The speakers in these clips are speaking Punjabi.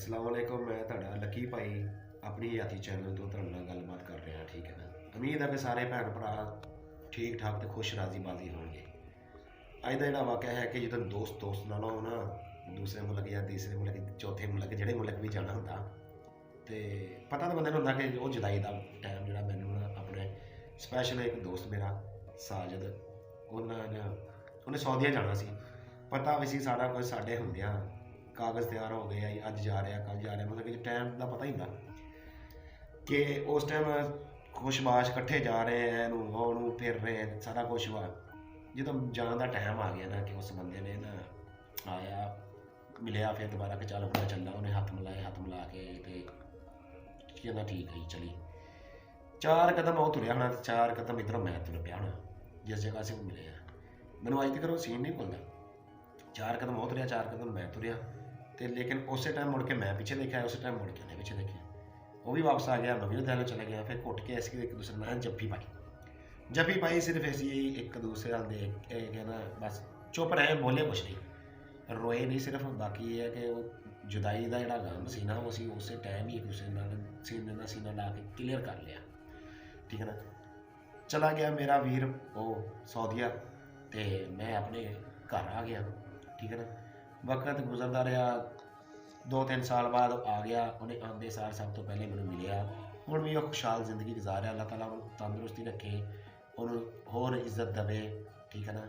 अस्सलाम वालेकुम। मैं ਤੁਹਾਡਾ ਲੱਕੀ ਭਾਈ ਆਪਣੀ ਹਯਾਤੀ ਚੈਨਲ ਤੋਂ ਤੁਹਾਡੇ ਨਾਲ ਗੱਲਬਾਤ ਕਰ ਰਿਹਾ। ਠੀਕ ਹੈ ਨਾ। ਉਮੀਦ ਹੈ ਕਿ ਸਾਰੇ ਭੈਣ ਭਰਾ ਠੀਕ ਠਾਕ ਤੇ ਖੁਸ਼ ਰਾਜ਼ੀ ਬਾਜ਼ੀ ਹੋਣਗੇ। ਅੱਜ ਦਾ ਜਿਹੜਾ ਵਾਕਿਆ ਹੈ ਕਿ ਜਦੋਂ ਦੋਸਤ ਨਾਲ ਹੋ ਨਾ ਦੂਸਰੇ ਮੁਲਕ ਜਾਂ ਤੀਸਰੇ ਮੁਲਕ ਚੌਥੇ ਮੁਲਕ ਜਿਹੜੇ ਮੁਲਕ ਵੀ ਜਾਣਾ ਹੁੰਦਾ ਤੇ ਪਤਾ ਤਾਂ ਬੰਦੇ ਨੂੰ ਹੁੰਦਾ ਕਿ ਉਹ ਜੁਦਾਈ ਦਾ ਟਾਈਮ ਜਿਹੜਾ ਮੈਨੂੰ ਨਾ ਆਪਣੇ ਸਪੈਸ਼ਲ ਇੱਕ ਦੋਸਤ ਮੇਰਾ ਸਾਜਦ ਉਹਨੇ ਸਊਦੀਆ ਜਾਣਾ ਸੀ। ਪਤਾ ਵੀ ਸੀ ਸਾਰਾ ਕੁਝ ਸਾਡੇ ਹੁੰਦਿਆਂ ਕਾਗਜ਼ ਤਿਆਰ ਹੋ ਗਏ ਆ, ਅੱਜ ਜਾ ਰਿਹਾ ਕੱਲ ਜਾ ਰਿਹਾ, ਮਤਲਬ ਕਿ ਟਾਈਮ ਦਾ ਪਤਾ ਹੀ ਹੁੰਦਾ ਕਿ ਉਸ ਟਾਈਮ ਖੁਸ਼ਬਾਸ਼ ਇਕੱਠੇ ਜਾ ਰਹੇ ਐ ਨੂੰ ਫਿਰ ਰਹੇ ਸਾਰਾ ਕੁਛ ਵਾ। ਜਦੋਂ ਜਾਣ ਦਾ ਟਾਈਮ ਆ ਗਿਆ ਨਾ ਕਿ ਉਸ ਬੰਦੇ ਨੇ ਨਾ ਆਇਆ ਮਿਲਿਆ ਫਿਰ ਦੁਬਾਰਾ ਕਿ ਚੱਲ ਪਤਾ ਚੱਲਦਾ, ਉਹਨੇ ਹੱਥ ਮਿਲਾ ਕੇ ਤੇ ਕਹਿੰਦਾ ਠੀਕ ਹੈ ਜੀ ਚਲੀ। 4 ਕਦਮ ਉਹ ਤੁਰਿਆ ਹੋਣਾ, 4 ਕਦਮ ਇੱਧਰੋਂ ਮੈਂ ਤੁਰ ਪਿਆ ਹੋਣਾ ਜਿਸ ਜਗ੍ਹਾ ਅਸੀਂ ਮਿਲੇ ਆ। ਮੈਨੂੰ ਅੱਜ ਤੱਕ ਉਹ ਸੀਨ ਨਹੀਂ ਭੁੱਲਦਾ। 4 ਕਦਮ ਉਹ ਤੁਰਿਆ, 4 ਕਦਮ ਮੈਂ ਤੁਰਿਆ ਤੇ ਲੇਕਿਨ ਉਸੇ ਟਾਈਮ ਮੁੜ ਕੇ ਮੈਂ ਪਿੱਛੇ ਦੇਖਿਆ, ਉਸੇ ਟਾਈਮ ਮੁੜ ਕੇ ਉਹਨੇ ਪਿੱਛੇ ਦੇਖਿਆ। ਉਹ ਵੀ ਵਾਪਸ ਆ ਗਿਆ, ਮੈਂ ਵੀ ਥੱਲੇ ਚਲਾ ਗਿਆ। ਫਿਰ ਘੁੱਟ ਕੇ ਅਸੀਂ ਇੱਕ ਦੂਸਰੇ ਨਾਲ ਜੱਫੀ ਪਾਈ ਸਿਰਫ ਅਸੀਂ ਇੱਕ ਦੂਸਰੇ ਨਾਲ ਦੇਖ ਕੇ ਕਹਿੰਦਾ ਬਸ ਚੁੱਪ ਰਹੇ, ਬੋਲੇ ਕੁਛ ਨਹੀਂ, ਰੋਏ ਨਹੀਂ ਸਿਰਫ। ਬਾਕੀ ਇਹ ਹੈ ਕਿ ਉਹ ਜੁਦਾਈ ਦਾ ਜਿਹੜਾ ਗਮ ਸੀ ਨਾ ਉਹ ਅਸੀਂ ਉਸੇ ਟਾਈਮ ਹੀ ਇੱਕ ਦੂਸਰੇ ਨਾਲ ਸੀਨੇ ਨਾਲ ਸੀਨਾ ਲਾ ਕੇ ਕਲੀਅਰ ਕਰ ਲਿਆ। ਠੀਕ ਹੈ ਨਾ। ਚਲਾ ਗਿਆ ਮੇਰਾ ਵੀਰ ਉਹ ਸਊਦੀਆ ਤੇ ਮੈਂ ਆਪਣੇ ਘਰ ਆ ਗਿਆ। ਠੀਕ ਹੈ ਨਾ। ਵਕਤ ਗੁਜ਼ਰਦਾ ਰਿਹਾ, 2-3 ਸਾਲ ਬਾਅਦ ਆ ਗਿਆ। ਉਹਨੇ ਆਉਂਦੇ ਸਾਰ ਸਭ ਤੋਂ ਪਹਿਲੇ ਮੈਨੂੰ ਮਿਲਿਆ। ਹੁਣ ਵੀ ਉਹ ਖੁਸ਼ਹਾਲ ਜ਼ਿੰਦਗੀ ਗੁਜ਼ਾਰ ਰਿਹਾ। ਅੱਲਾਹ ਤਾਲਾ ਉਹਨੂੰ ਤੰਦਰੁਸਤੀ ਰੱਖੇ, ਉਹਨੂੰ ਹੋਰ ਇੱਜ਼ਤ ਦੇਵੇ। ਠੀਕ ਹੈ ਨਾ।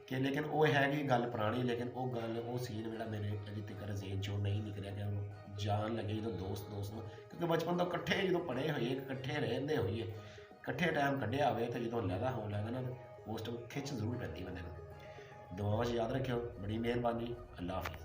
ਕਿ ਲੇਕਿਨ ਉਹ ਹੈਗੀ ਗੱਲ ਪੁਰਾਣੀ, ਲੇਕਿਨ ਉਹ ਗੱਲ ਉਹ ਸੀਨ ਜਿਹੜਾ ਮੇਰੇ ਅਜੇ ਤੱਕ ਜ਼ੇਨ 'ਚੋਂ ਨਹੀਂ ਨਿਕਲਿਆ ਕਿ ਉਹਨੂੰ ਜਾਣ ਲੱਗੇ ਜਦੋਂ ਦੋਸਤ ਨੂੰ, ਕਿਉਂਕਿ ਬਚਪਨ ਤੋਂ ਇਕੱਠੇ ਜਦੋਂ ਪੜ੍ਹੇ ਹੋਈਏ, ਇਕੱਠੇ ਰਹਿੰਦੇ ਹੋਈਏ, ਇਕੱਠੇ ਟਾਈਮ ਕੱਢਿਆ ਹੋਵੇ ਤੇ ਜਦੋਂ ਲਹਿਦਾ ਹੋਣ ਲੱਗਾ ਨਾ ਉਸ ਟਾਈਮ ਖਿੱਚ ਜ਼ਰੂਰ ਪੈਂਦੀ ਬੰਦੇ ਨੂੰ। ਦੁਆਵਾਂ 'ਚ ਯਾਦ ਰੱਖਿਓ। ਬੜੀ ਮਿਹਰਬਾਨੀ। ਅੱਲਾ ਹਾਫਿਜ਼।